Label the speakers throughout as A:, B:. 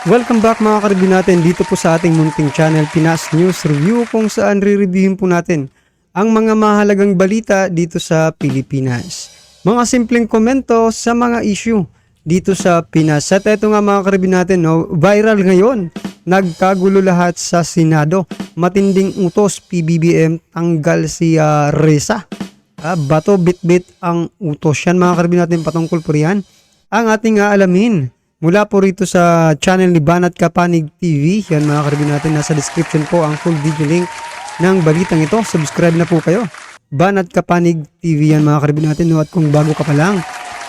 A: Welcome back mga karibin natin dito po sa ating munting channel Pinas News Review kung saan re-reviewin po natin ang mga mahalagang balita dito sa Pilipinas. Mga simpleng komento sa mga issue dito sa Pinas. At eto nga mga karibin natin, no, viral ngayon. Nagkagulo lahat sa Senado. Matinding utos PBBM tanggal si Reza. Bato bit-bit ang utos. Yan mga karibin natin patungkol po riyan. Ang ating aalamin mula po rito sa channel ni Banat Kapanig TV. Yan mga karibin natin, nasa description po ang full video link ng balitang ito. Subscribe na po kayo. Banat Kapanig TV yan mga karibin natin. No? At kung bago ka pa lang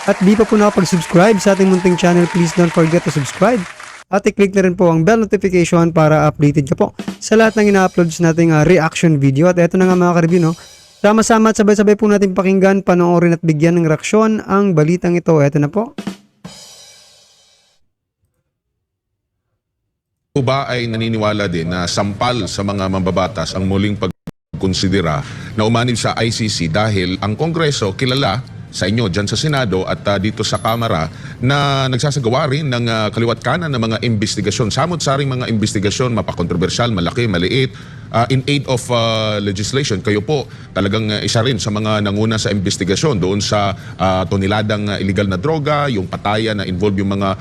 A: at di pa po nakapag-subscribe sa ating munting channel, please don't forget to subscribe. At i-click na rin po ang bell notification para updated ka po sa lahat ng ina-uploads nating reaction video. At eto na nga mga karibin, no? Sama-sama at sabay-sabay po natin pakinggan, panoorin at bigyan ng reaksyon ang balitang ito. Eto na po.
B: O ba ay naniniwala din na sampal sa mga mambabatas ang muling pagkonsidera na umanib sa ICC dahil ang Kongreso kilala sa inyo dyan sa Senado at dito sa Kamara na nagsasagawa rin ng kaliwat kanan ng mga investigasyon, samot-saring mga investigasyon, mapakontrobersyal, malaki, maliit, in aid of legislation. Kayo po talagang isa rin sa mga nanguna sa investigasyon doon sa toniladang illegal na droga, yung patayan na involve yung mga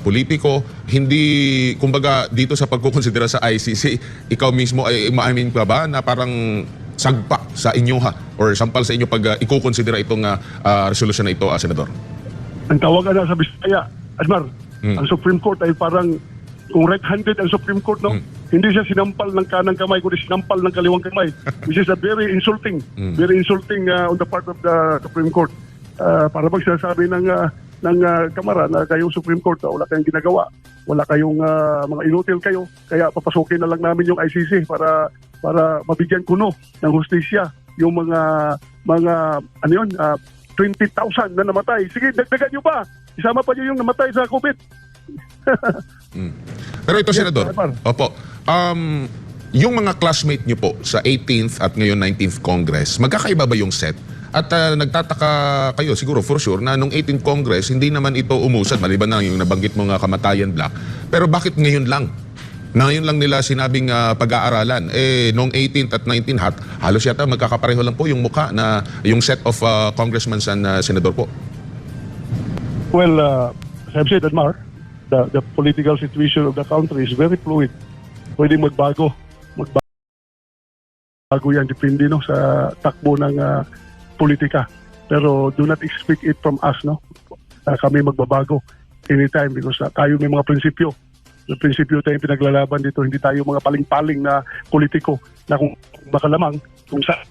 B: politiko. Hindi, kumbaga dito sa pagkukonsidera sa ICC, ikaw mismo ay maamin ka ba na parang sagpa sa inyo or sampal sa inyo pag ikukonsidera itong resolusyon na ito, Senador?
C: Ang tawagan na sa Bisaya, Admar, ang Supreme Court ay parang kung right-handed ang Supreme Court, no? Hindi siya sinampal ng kanang kamay, kundi sinampal ng kaliwang kamay. Which is a very insulting on the part of the Supreme Court. Para bang sinasabi ng Kamara na kayong Supreme Court, wala kayong ginagawa, wala kayong mga inutil kayo, kaya papasukin na lang namin yung ICC para mabigyan kuno ng hustisya yung mga 20,000 na namatay. Sige, dagdagan nyo pa. Isama pa nyo yung namatay sa COVID.
B: Pero ito, Senador, opo, yung mga classmate nyo po sa 18th at ngayon 19th Congress, magkakaiba ba yung set? At nagtataka kayo siguro for sure na nung 18th Congress, hindi naman ito umusad, maliban na yung nabanggit mo nga kamatayan black. Pero bakit ngayon lang? Ngayon lang nila sinabing pag-aaralan. Noong 18th at 19th, halos yata magkakapareho lang po yung mukha na yung set of congressmen and senador po.
C: Well, as I've said, Admar, the political situation of the country is very fluid. Pwedeng magbago yan, depende no, sa takbo ng politika. Pero do not expect it from us, no? Kami magbabago anytime because tayo may mga prinsipyo. Yung prinsipyo tayong pinaglalaban dito, hindi tayo mga paling-paling na politiko na kung baka lamang, kung saan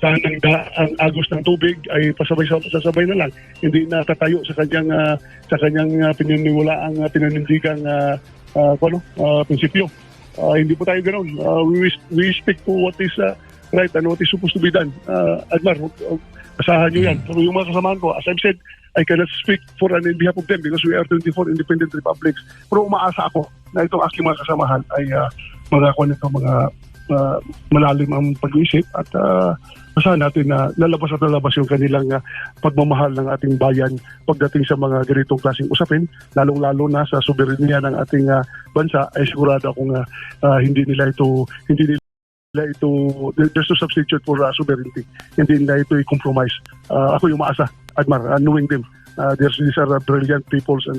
C: ang agos ng tubig ay sasabay na lang, hindi natatayo sa kanyang pinaniniwalaang pinanindigang prinsipyo. Hindi po tayo ganoon. We stick to what is right and what is supposed to be done. Admar, asahan nyo yan. Pero yung mga kasamahan ko, as I've said, I cannot speak for and in behalf of them because we are 24 independent republics. Pero umaasa ako na itong aking mga kasamahan ay mga malalim ang pag-iisip at asahan natin na lalabas at lalabas yung kanilang pagmamahal ng ating bayan pagdating sa mga ganitong klaseng usapin, lalong-lalo na sa soberenya ng ating bansa. Ay sigurado akong hindi nila ito there's no substitute for sovereignty. Hindi nila ito i-compromise. Ako yung maasa, Admar, knowing them. These are brilliant peoples and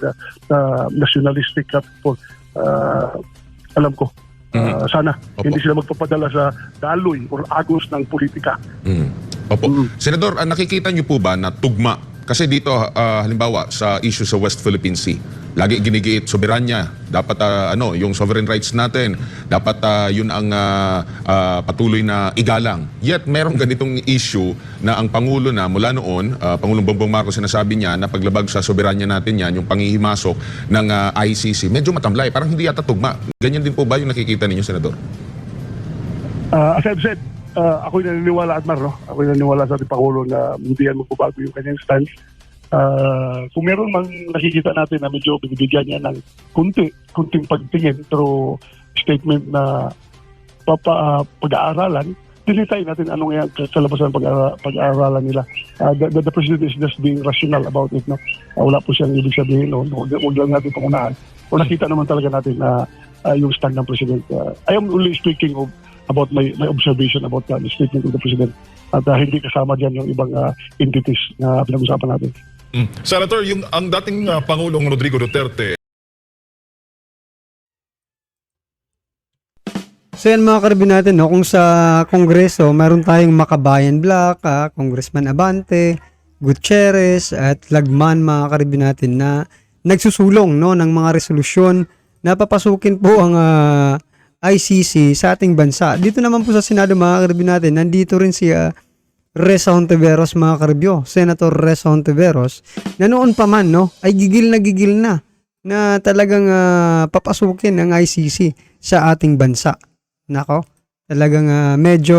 C: nationalistic people. Alam ko, sana hindi sila magpapadala sa daloy or agos ng politika.
B: Opo. Senador, nakikita niyo po ba na tugma? Kasi dito, halimbawa, sa issue sa West Philippine Sea, lagi ginigiit soberanya, dapat yung sovereign rights natin, dapat yun ang patuloy na igalang. Yet meron ganitong issue na ang Pangulo na mula noon, Pangulong Bongbong Marcos, sinasabi niya na paglabag sa soberanya natin yan, yung panghihimasok ng ICC, medyo matamlay, parang hindi yata tugma. Ganyan din po ba yung nakikita ninyo, Senador?
C: As I've said, ako'y naniniwala, Admar, no? Ako'y naniniwala sa ating Pangulo na hindi yan magbabago yung kanyang stance. Kung meron mang nakikita natin na medyo binibigyan niya ng kunting pagtingin pero statement na pag-aaralan, tinitay natin anong yung kalabasan ng pag-aaralan nila. The President is just being rational about it. No? Wala po siyang ibig sabihin. No? Huwag lang natin pangunahan. O nakita naman talaga natin na yung stand ng President. I am only speaking about my observation about the statement of the President. At hindi kasama dyan yung ibang entities na pinag-usapan natin.
D: Senator, ang dating Pangulong Rodrigo Duterte,
A: So yan mga karibin natin, no? Kung sa Kongreso, meron tayong Makabayan Black, Congressman Abante, Gutierrez, at Lagman mga karibin natin na nagsusulong, no, ng mga resolusyon na papasukin po ang ICC sa ating bansa. Dito naman po sa Senado mga karibin natin, nandito rin si Reza Hontiveros mga karibyo, Senator Reza Hontiveros, na noon pa man, no, ay gigil na talagang papasukin ng ICC sa ating bansa. Nako, talagang medyo,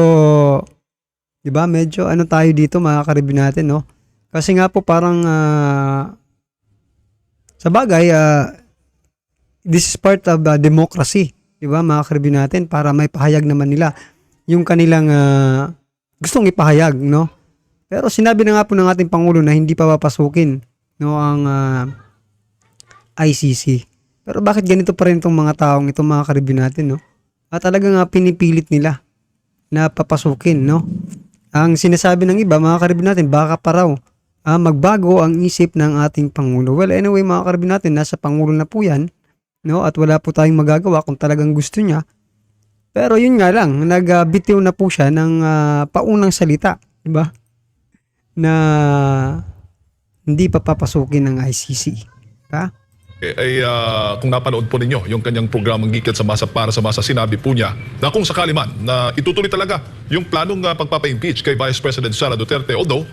A: di ba, medyo ano tayo dito mga karibin natin, no? Kasi nga po parang, sa bagay, this is part of democracy, di ba mga karibin natin, para may pahayag naman nila yung kanilang gustong ipahayag, no? Pero sinabi na nga po ng ating Pangulo na hindi pa papasukin, no, ang ICC. Pero bakit ganito pa rin itong mga taong ito mga karibin natin, no? At talagang pinipilit nila na papasukin, no? Ang sinasabi ng iba, mga karibin natin, baka pa raw magbago ang isip ng ating Pangulo. Well, anyway, mga karibin natin, nasa Pangulo na po yan, no? At wala po tayong magagawa kung talagang gusto niya. Pero yun nga lang, nagbitiw na po siya ng paunang salita, di ba? Na hindi pa papasukin ng ICC. Ha?
D: kung napanood po ninyo yung kanyang programang Gikat sa Masa para sa Masa, sinabi po niya na kung sakali man na itutuloy talaga yung planong pagpapa-impeach kay Vice President Sara Duterte, although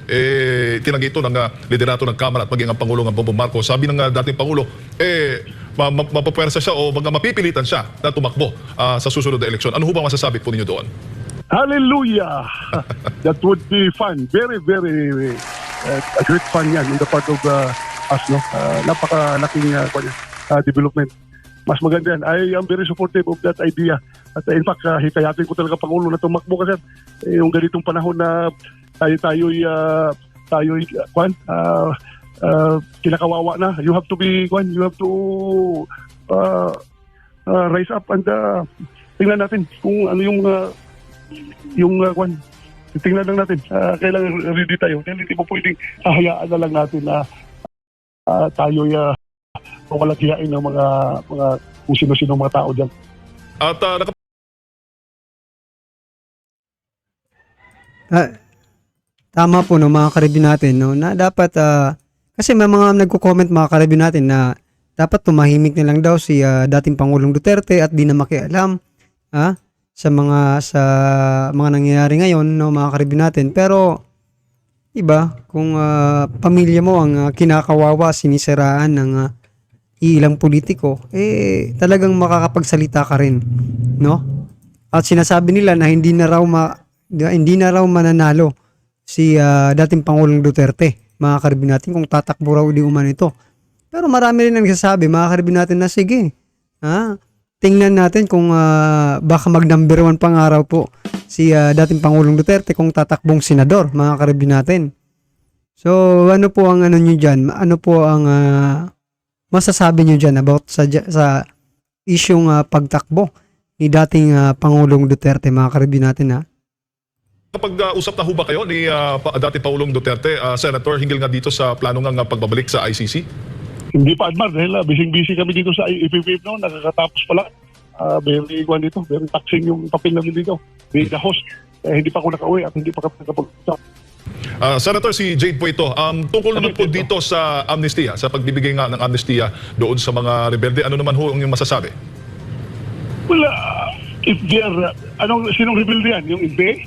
D: tinagay ito ng liderato ng Kamara at maging ang Pangulo ng Bongbong Marcos. Sabi ng dating Pangulo, mapapwersa siya o mapipilitan siya na tumakbo sa susunod na eleksyon. Ano ho ba masasabi po ninyo doon?
C: Hallelujah! That would be fun. Very, very a great fun yan in the part of us, no? Napakalaking development. Mas maganda yan. I am very supportive of that idea. At in fact, hikayatin ko talaga Pangulo na tumakbo kasi yung ganitong panahon na tayo'y kinakawawa na. You have to be, you have to rise up and tingnan natin kung ano tingnan lang natin. Kailangan ready tayo. Hindi po pwedeng hahayaan na lang natin na tayo'y mawalaghiyain ng mga kung sino-sino mga tao dyan.
D: At
A: tama po no, mga karibin natin, no, na dapat kasi may mga nagko-comment mga karibin natin na dapat tumahimik na lang daw si dating Pangulong Duterte at di na makialam sa mga nangyayari ngayon, no, mga karibin natin. Pero iba kung pamilya mo ang kinakawawa, sinisiraan ng ilang politiko, talagang makakapagsalita ka rin, no? At sinasabi nila na hindi na raw mananalo si dating Pangulong Duterte, mga karibin natin, kung tatakbo raw di umano ito. Pero marami rin ang nagsasabi, mga karibin natin, na sige, tingnan natin kung baka mag-number 1 pang araw po si dating Pangulong Duterte kung tatakbong senador, mga karibin natin. So, ano po ang nyo dyan? Ano po ang masasabi nyo dyan about sa isyong pagtakbo ni dating Pangulong Duterte, mga karibin natin,
D: kapag usap na ho ba kayo ni dating Pangulong Duterte, Senator, hinggil nga dito sa plano ng pagbabalik sa ICC?
C: Hindi pa, Admar, dahil busy kami dito sa IPPF, no? Nakakatapos pala. Very taxing yung papel namin dito. Being the host, hindi pa ako nakauwi at hindi pa kami nakapag-usap.
D: Senator, si Jade po ito. Tungkol naman po dito sa amnestia, sa pagbibigay nga ng amnestia doon sa mga rebelde, ano naman ho ang yung masasabi?
C: Well, if they are, sinong rebelde yan? Yung NPA?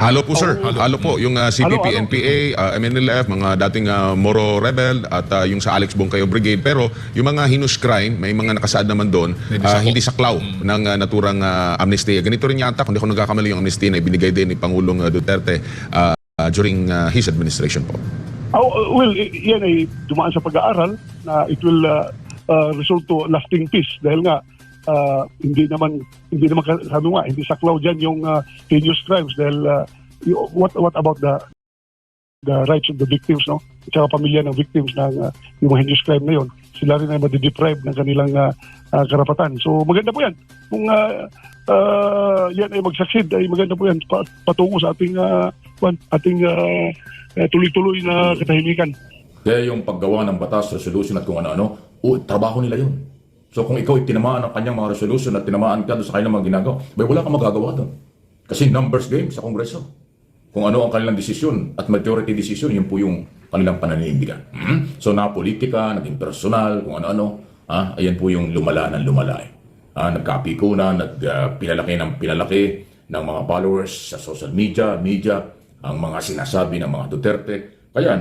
B: Halo po, sir. Halo po. Yung CPP,
C: Halo.
B: NPA, MNLF, mga dating Moro Rebel at yung sa Alex Bongkayo Brigade. Pero yung mga heinous crime, may mga nakasaad naman doon, hindi saklaw ng naturang amnestia. Ganito rin yata, kung di ako nagkakamali, yung amnestia na ibinigay din ni Pangulong Duterte during his administration po.
C: Well, yan ay dumaan sa pag-aaral na it will result to lasting peace dahil nga hindi naman hindi naman, sabi nga, hindi saklaw dyan yung heinous crimes dahil what about the rights of the victims, no? At saka pamilya ng victims ng yung mga heinous crime na yun, sila rin ay madideprive ng kanilang karapatan. So maganda po yan. Kung yan ay mag-succeed, ay maganda po yan patungo sa ating tuloy-tuloy na katahimikan.
E: Kaya yung paggawa ng batas, resolution at kung ano-ano, trabaho nila yun. So kung ikaw ay tinamaan ng kanyang mga resolution at tinamaan ka doon sa kanilang mga ginagawa, wala kang magagawa doon. Kasi numbers game sa Kongreso. Kung ano ang kanilang desisyon at majority decision, yun po yung kanilang pananindigan. So na politika, naging personal, kung ano-ano, ayan po yung lumala ng lumala. Nagkapiko na, pinalaki ng mga followers sa social media, ang mga sinasabi ng mga Duterte. Kaya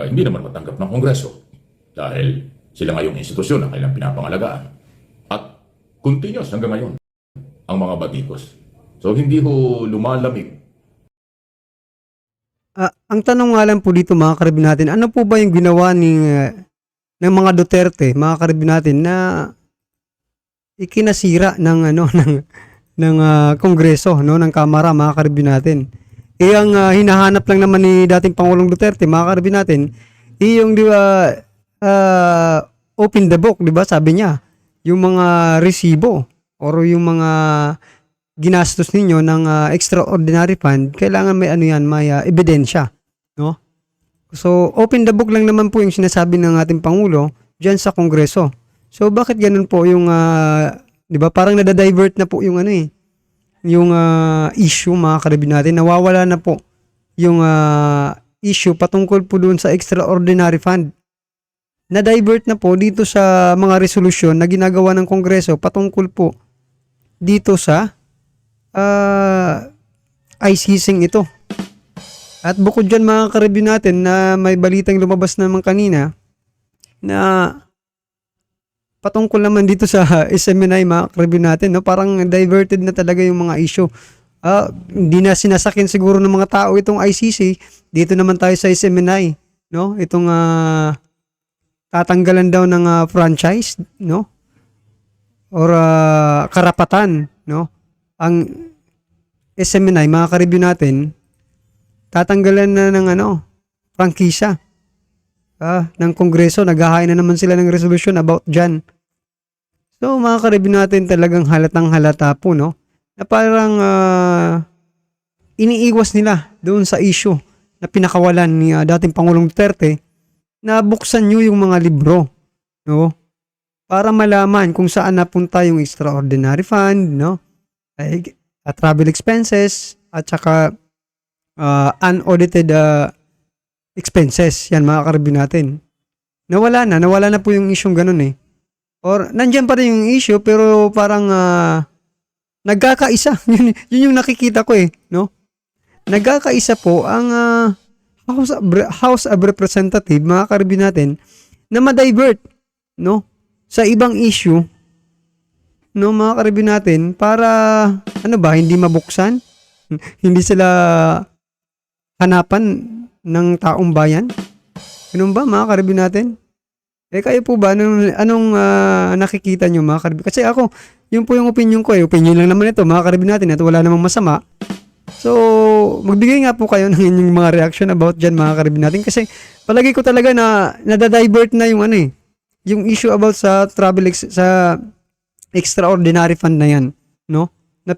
E: hindi naman matanggap ng Kongreso dahil sila ngayong institusyon ang kailang pinapangalagaan. At continuous hanggang ngayon ang mga batikos. So hindi ho lumalamig.
A: Ang tanong nga lang po dito mga karibin natin, ano po ba yung ginawa ng mga Duterte, mga karibin natin, na ikinasira ng Kongreso, no, ng Kamara, mga karibin natin? Ang hinahanap lang naman ni dating Pangulong Duterte, mga karibin natin, yung di ba open the book, di ba? Sabi niya, yung mga resibo or yung mga ginastos ninyo ng extraordinary fund, kailangan may may ebidensya, no? So open the book lang naman po yung sinasabi ng ating Pangulo diyan sa Kongreso. So bakit ganun po yung 'di ba? Parang nada-divert na po yung yung issue, mga karibin natin. Nawawala na po yung issue patungkol po doon sa extraordinary fund. Na-divert na po dito sa mga resolusyon na ginagawa ng Kongreso patungkol po dito sa ICC ito. At bukod dyan, mga karibin natin, na may balitang lumabas naman kanina na patungkol naman dito sa SMNI, mga karibin natin, no? Parang diverted na talaga yung mga issue. Hindi na sinasakin siguro ng mga tao itong ICC. Dito naman tayo sa SMNI, no? Itong tatanggalan daw ng franchise, no? Or karapatan, no? Ang SMNI, mga karibyo natin, tatanggalan na ng prangkisa ng Kongreso. Naghahain na naman sila ng resolution about dyan. So mga karibyo natin, talagang halatang halata po, no? Na parang iniiwas nila doon sa issue na pinakawalan ni dating Pangulong Duterte, na buksan nyo yung mga libro, no? Para malaman kung saan napunta yung extraordinary fund, no? Travel expenses at saka unaudited expenses. Yan, mga karibin natin. Nawala na po yung issue ganun eh. Or nandyan pa rin yung issue pero parang nagkakaisa. Yun yung nakikita ko eh, no? Nagkakaisa po ang House of Representative, mga karibin natin, na ma-divert, no, sa ibang issue, no, mga karibin natin, para hindi mabuksan, hindi sila hanapan ng taong bayan. Ganun ba, mga karibin natin? Kayo po ba, anong nakikita nyo, mga karibin? Kasi ako, yun po yung opinion ko eh. Opinion lang naman ito, mga karibin natin, at wala namang masama. So, magbigay nga po kayo ng inyong mga reaction about dyan, mga karibin natin. Kasi palagi ko talaga na nadadivert na yung yung issue about sa sa extraordinary fund na yan, no? Na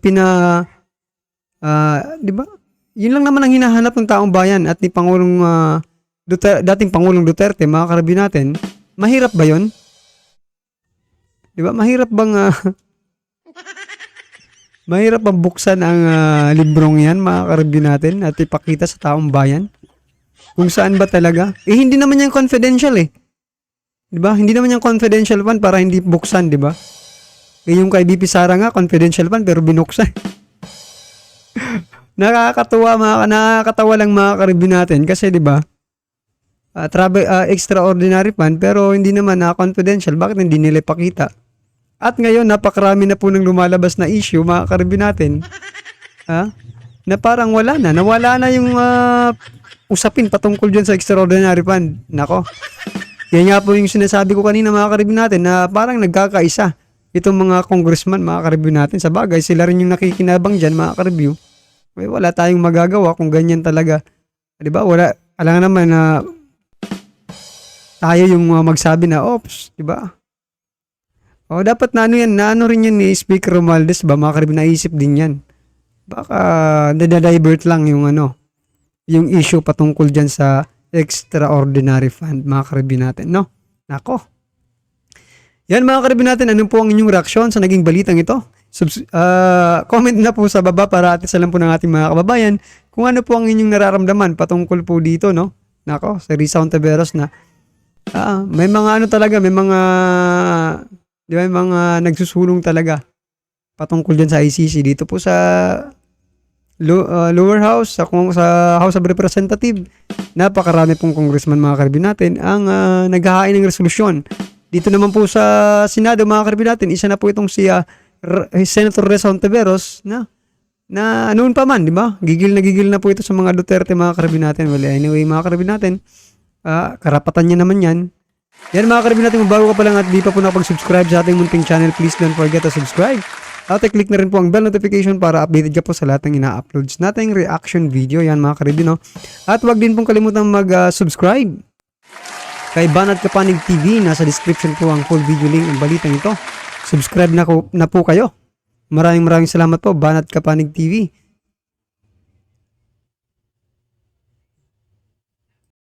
A: di ba? Yun lang naman ang hinahanap ng taong bayan at ni Pangulong dating Pangulong Duterte, mga karibin natin. Mahirap ba yun? Di ba? Mahirap bang mahirap bang buksan ang librong yan, mga karibin natin, at ipakita sa taong bayan? Kung saan ba talaga? Hindi naman yan confidential eh. Di ba? Hindi naman yan confidential fund para hindi buksan, di ba? Yung kay BP Sara nga, confidential fund pero binuksan. Nakakatawa lang, mga karibin natin, kasi di ba? Extraordinary fund pero hindi naman confidential. Bakit hindi nila ipakita? At ngayon, napakarami na po ng lumalabas na issue, mga karibin natin, na parang nawala na yung usapin patungkol dyan sa extraordinary fund. Nako, yan nga po yung sinasabi ko kanina, mga karibin natin, na parang nagkakaisa itong mga congressman, mga ka-review natin. Sa bagay, sila rin yung nakikinabang dyan, mga ka-review. Wala tayong magagawa kung ganyan talaga. Di ba? Wala, alam naman na tayo yung magsabi na, ops, di ba? O dapat na ano yan, na ano rin yan ni Speaker Romualdez ba, mga ka-review, naisip din yan. Baka nadadivert lang yung yung issue patungkol dyan sa extraordinary fund, mga ka-review natin, no? Nako. Yan mga ka-review natin, ano po ang inyong reaksyon sa naging balitang ito? Comment na po sa baba para atis alam po ng ating mga kababayan kung ano po ang inyong nararamdaman patungkol po dito, no? Nako, sa Risa Ontiveros na may mga ano talaga, may mga di ba, may mga nagsusulong talaga patungkol dyan sa ICC dito po sa lower house, sa House of Representative. Napakarami pong congressman, mga ka-review natin ang naghahain ng resolusyon. Dito naman po sa Senado, mga ka-review natin, isa na po itong si Senator Risa Ontiveros na noon pa man, di ba? Gigil na po ito sa mga Duterte, mga ka-review natin. Well, anyway, mga ka-review natin, karapatan niya naman yan. Yan mga ka-review natin, kung bago ka pa lang at di pa po nakapag-subscribe sa ating munting channel, please don't forget to subscribe. At i-click na rin po ang bell notification para updated ka po sa lahat ng ina-uploads nating reaction video. Yan mga ka-review, no? At wag din pong kalimutan mag-subscribe kay Banat Kapanig TV. Nasa description po ang full video link ng balitang ito. Subscribe na po kayo. Maraming salamat po, Banat Kapanig TV.